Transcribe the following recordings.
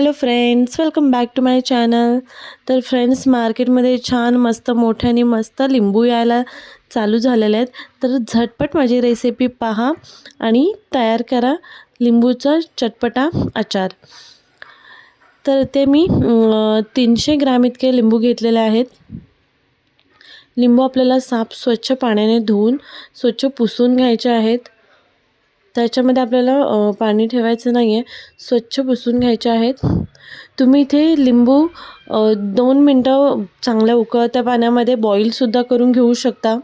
Hello friends, welcome back to my channel. तर friends, मार्केटमध्ये छान मस्त मोठ्याने मस्त लिंबू यायला चालू झालेले आहेत. तर झटपट माझी रेसिपी पहा आणि तयार करा लिंबूचा चटपटा आचार. तर ते मी 300 ग्रॅम इतके लिंबू घेतलेले आहेत. लिंबू आपल्याला साफ स्वच्छ पाण्याने धुवून स्वच्छ पुसून घ्यायचे आहेत. त्याच्यामध्ये आपल्याला पाणी ठेवायचं नाही आहे, स्वच्छ पुसून घ्यायचे आहेत. तुम्ही इथे लिंबू 2 मिनटं चांगल्या उकळत्या पाण्यामध्ये बॉईलसुद्धा करून घेऊ शकता.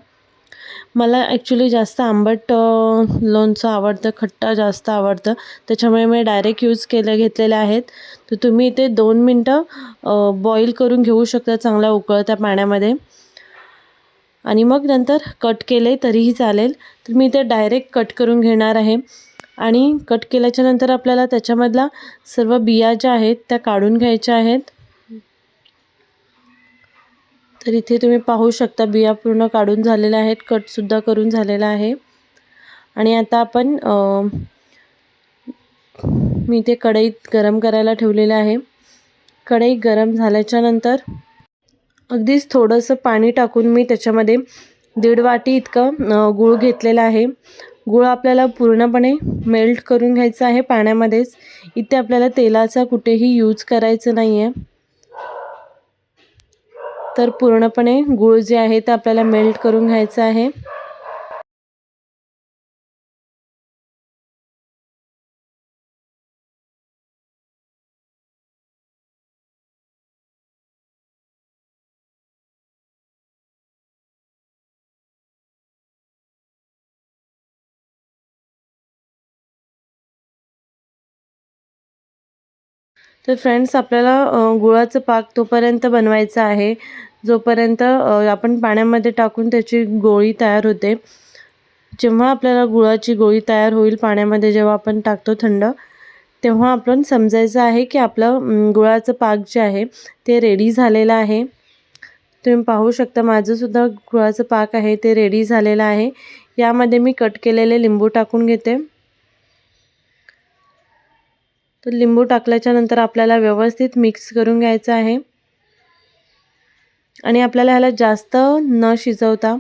मला ॲक्च्युली जास्त आंबट लोणचं आवडतं, खट्टा जास्त आवडतं, त्याच्यामुळे मी डायरेक्ट घेतलेले आहेत. तर तुम्ही इथे 2 मिनटं बॉईल करून घेऊ शकता चांगल्या उकळत्या पाण्यामध्ये आणि मग नंतर कट केले तरीही चालेल. तर मी इथे डायरेक्ट कट करून घेणार आहे आणि कट केल्याच्यानंतर आपल्याला त्याच्यामधला सर्व बिया ज्या आहेत त्या काढून घ्यायच्या आहेत. तर इथे तुम्ही पाहू शकता बिया पूर्ण काढून झालेल्या आहेत, कटसुद्धा करून झालेला आहे. आणि आता आपण मी इथे कढईत गरम करायला ठेवलेलं आहे. कढई गरम झाल्याच्यानंतर अगदीच थोडंसं पाणी टाकून मी त्याच्यामध्ये 1.5 वाटी इतकं गूळ घेतलेला आहे. गूळ आपल्याला पूर्णपणे मेल्ट करून घ्यायचं आहे पाण्यामध्येच. इथे आपल्याला तेलाचा कुठेही यूज करायचं नाही आहे. तर पूर्णपणे गूळ जे आहे ते आपल्याला मेल्ट करून घ्यायचं आहे. तर फ्रेंड्स, आपल्याला गुळाचं पाक तोपर्यंत बनवायचा आहे जोपर्यंत आपण पाण्यामध्ये टाकून त्याची गोळी तयार होते. जेव्हा आपल्याला गुळाची गोळी तयार होईल पाण्यामध्ये जेव्हा आपण टाकतो थंड, तेव्हा आपण समजायचं आहे की आपलं गुळाचं पाक जे आहे ते रेडी झालेलं आहे. तुम्ही पाहू शकता माझंसुद्धा गुळाचं पाक आहे ते रेडी झालेलं आहे. यामध्ये मी कट केलेले लिंबू टाकून घेते. तर लिंबू टाकल्याच्यानंतर आपल्याला व्यवस्थित मिक्स करून घ्यायचं आहे आणि आपल्याला ह्याला जास्त न शिजवता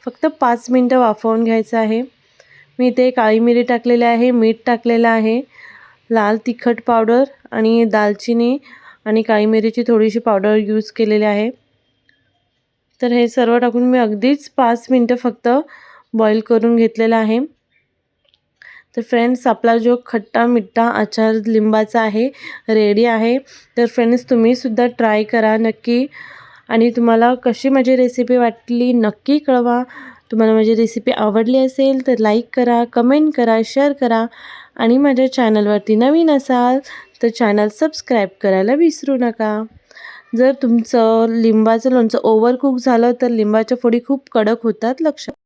फक्त 5 मिनटं वाफवून घ्यायचं आहे. मी इथे काळी मिरी टाकलेली आहे, मीठ टाकलेलं आहे, लाल तिखट पावडर आणि दालचिनी आणि काळी मिरीची थोडीशी पावडर यूज केलेली आहे. तर हे सर्व टाकून मी अगदीच 5 मिनटं फक्त बॉईल करून घेतलेलं आहे. तर फ्रेंड्स, आपला जो खट्टा मिठा आचार लिंबाचा आहे रेडी आहे. तर फ्रेंड्स, तुम्हीसुद्धा ट्राय करा नक्की आणि तुम्हाला कशी माझी रेसिपी वाटली नक्की कळवा. तुम्हाला माझी रेसिपी आवडली असेल तर लाईक करा, कमेंट करा, शेअर करा आणि माझ्या चॅनलवरती नवीन असाल तर चॅनल सबस्क्राईब करायला विसरू नका. जर तुमचं लिंबाचं लोणचं ओव्हरकुक झालं तर लिंबाच्या फोडी खूप कडक होतात, लक्षात